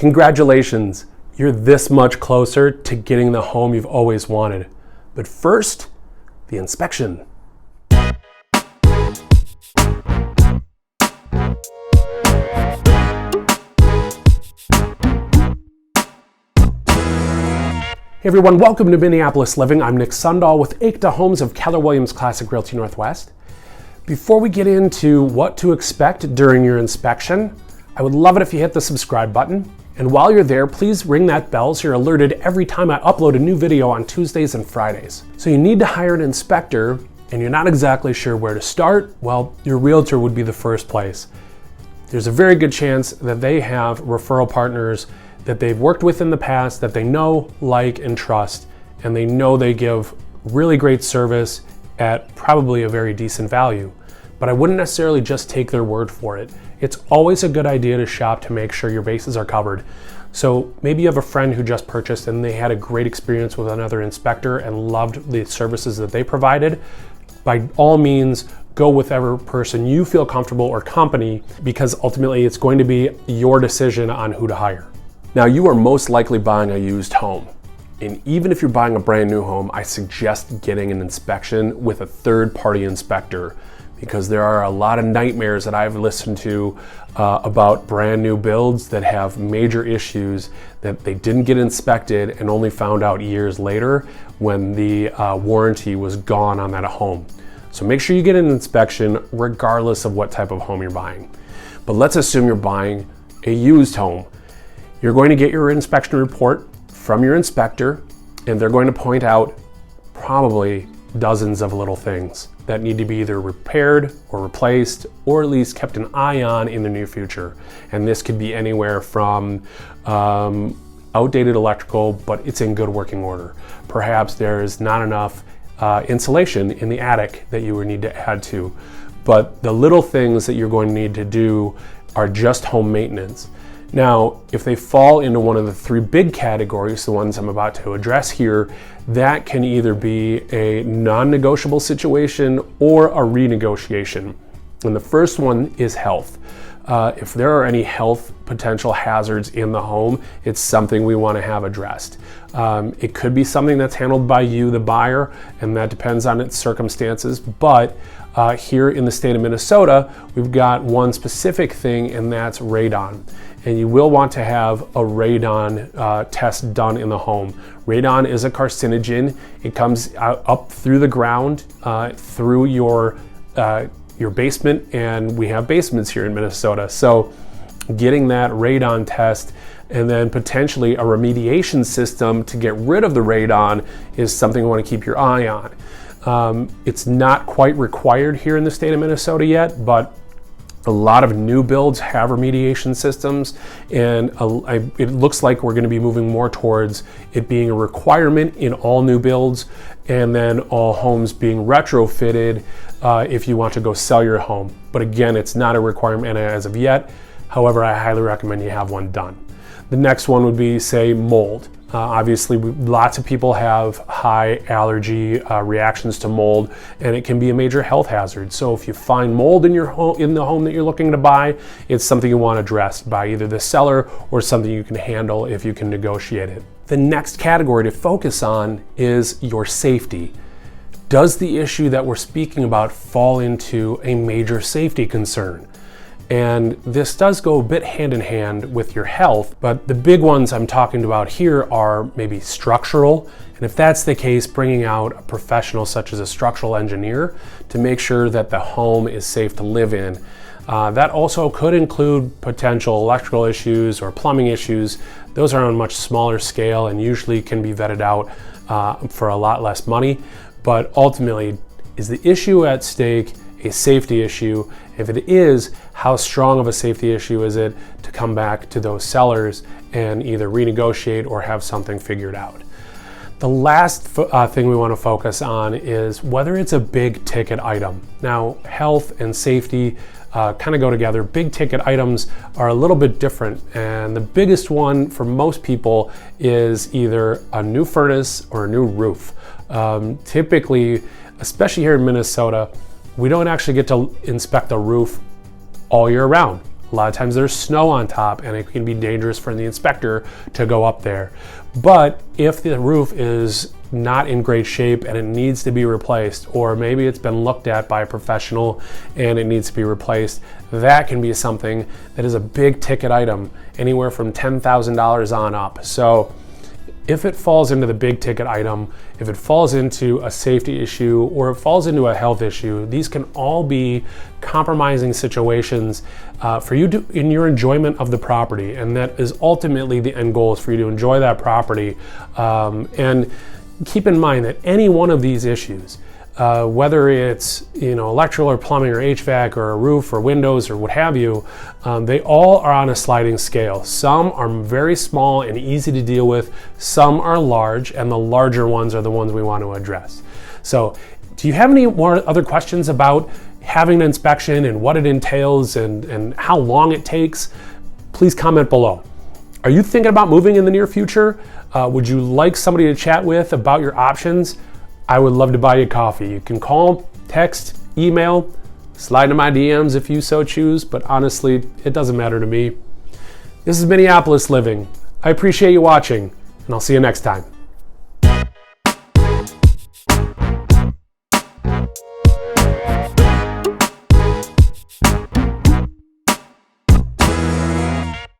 Congratulations, you're this much closer to getting the home you've always wanted. But first, the inspection. Hey everyone, welcome to Minneapolis Living. I'm Nick Sundahl with Acta Homes of Keller Williams Classic Realty Northwest. Before we get into what to expect during your inspection, I would love it if you hit the subscribe button. And while you're there, please ring that bell so you're alerted every time I upload a new video on Tuesdays and Fridays. So you need to hire an inspector and you're not exactly sure where to start, well, your realtor would be the first place. There's a very good chance that they have referral partners that they've worked with in the past that they know, like, and trust, and they know they give really great service at probably a very decent value. But I wouldn't necessarily just take their word for it. It's always a good idea to shop to make sure your bases are covered. So maybe you have a friend who just purchased and they had a great experience with another inspector and loved the services that they provided. By all means, go with whatever person you feel comfortable or company, because ultimately it's going to be your decision on who to hire. Now, you are most likely buying a used home. And even if you're buying a brand new home, I suggest getting an inspection with a third-party inspector, because there are a lot of nightmares that I've listened to about brand new builds that have major issues that they didn't get inspected and only found out years later when the warranty was gone on that home. So make sure you get an inspection regardless of what type of home you're buying. But let's assume you're buying a used home. You're going to get your inspection report from your inspector, and they're going to point out probably dozens of little things that need to be either repaired or replaced, or at least kept an eye on in the near future. And this could be anywhere from outdated electrical, but it's in good working order. Perhaps there's not enough insulation in the attic that you would need to add to. But the little things that you're going to need to do are just home maintenance. Now, if they fall into one of the three big categories, the ones I'm about to address here, that can either be a non-negotiable situation or a renegotiation. And the first one is health. If there are any health potential hazards in the home, it's something we want to have addressed. It could be something that's handled by you, the buyer, and that depends on its circumstances. But here in the state of Minnesota, we've got one specific thing, and that's radon. And you will want to have a radon test done in the home. Radon is a carcinogen. It comes up through the ground, through your basement, and we have basements here in Minnesota. So getting that radon test and then potentially a remediation system to get rid of the radon is something you want to keep your eye on. It's not quite required here in the state of Minnesota yet, but a lot of new builds have remediation systems, and it looks like we're going to be moving more towards it being a requirement in all new builds, and then all homes being retrofitted if you want to go sell your home. But again, it's not a requirement as of yet. However, I highly recommend you have one done. The next one would be, say, mold. Obviously, lots of people have high allergy reactions to mold, and it can be a major health hazard. So if you find mold in your home, in the home that you're looking to buy, it's something you want addressed by either the seller or something you can handle if you can negotiate it. The next category to focus on is your safety. Does the issue that we're speaking about fall into a major safety concern? And this does go a bit hand in hand with your health, but the big ones I'm talking about here are maybe structural. And if that's the case, bringing out a professional such as a structural engineer to make sure that the home is safe to live in. That also could include potential electrical issues or plumbing issues. Those are on a much smaller scale and usually can be vetted out for a lot less money. But ultimately, is the issue at stake a safety issue? If it is, how strong of a safety issue is it to come back to those sellers and either renegotiate or have something figured out? The last thing we want to focus on is whether it's a big ticket item. Now, health and safety kind of go together. Big ticket items are a little bit different, and the biggest one for most people is either a new furnace or a new roof. Typically, especially here in Minnesota, we don't actually get to inspect the roof all year round. A lot of times there's snow on top and it can be dangerous for the inspector to go up there. But if the roof is not in great shape and it needs to be replaced, or maybe it's been looked at by a professional and it needs to be replaced, that can be something that is a big ticket item, anywhere from $10,000 on up. So if it falls into the big ticket item, if it falls into a safety issue, or it falls into a health issue, these can all be compromising situations for you in your enjoyment of the property. And that is ultimately the end goal, is for you to enjoy that property. And keep in mind that any one of these issues, whether it's electrical or plumbing or HVAC or a roof or windows or what have you, they all are on a sliding scale. Some are very small and easy to deal with, some are large, and the larger ones are the ones we want to address. So do you have any more other questions about having an inspection and what it entails and how long it takes? Please comment below. Are you thinking about moving in the near future? Would you like somebody to chat with about your options? I would love to buy you coffee. You can call, text, email, slide into my DMs if you so choose, but honestly, it doesn't matter to me. This is Minneapolis Living. I appreciate you watching, and I'll see you next time.